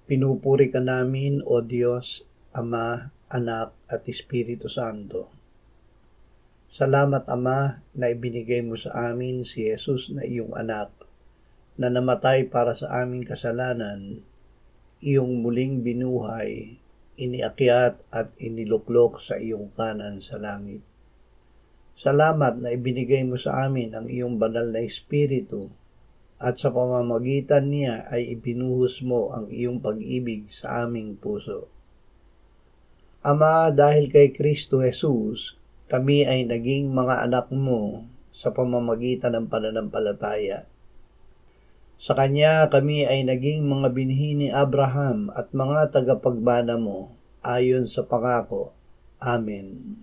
Pinupuri ka namin, O Diyos, Ama, Anak, at Espiritu Santo. Salamat, Ama, na ibinigay mo sa amin si Jesus na iyong anak, na namatay para sa aming kasalanan, iyong muling binuhay, iniakyat at iniluklok sa iyong kanan sa langit. Salamat na ibinigay mo sa amin ang iyong banal na Espiritu, at sa pamamagitan niya ay ibinuhos mo ang iyong pag-ibig sa aming puso. Ama, dahil kay Kristo Jesus, kami ay naging mga anak mo sa pamamagitan ng pananampalataya. Sa Kanya kami ay naging mga binhi ni Abraham at mga tagapagbana mo ayon sa pangako. Amen.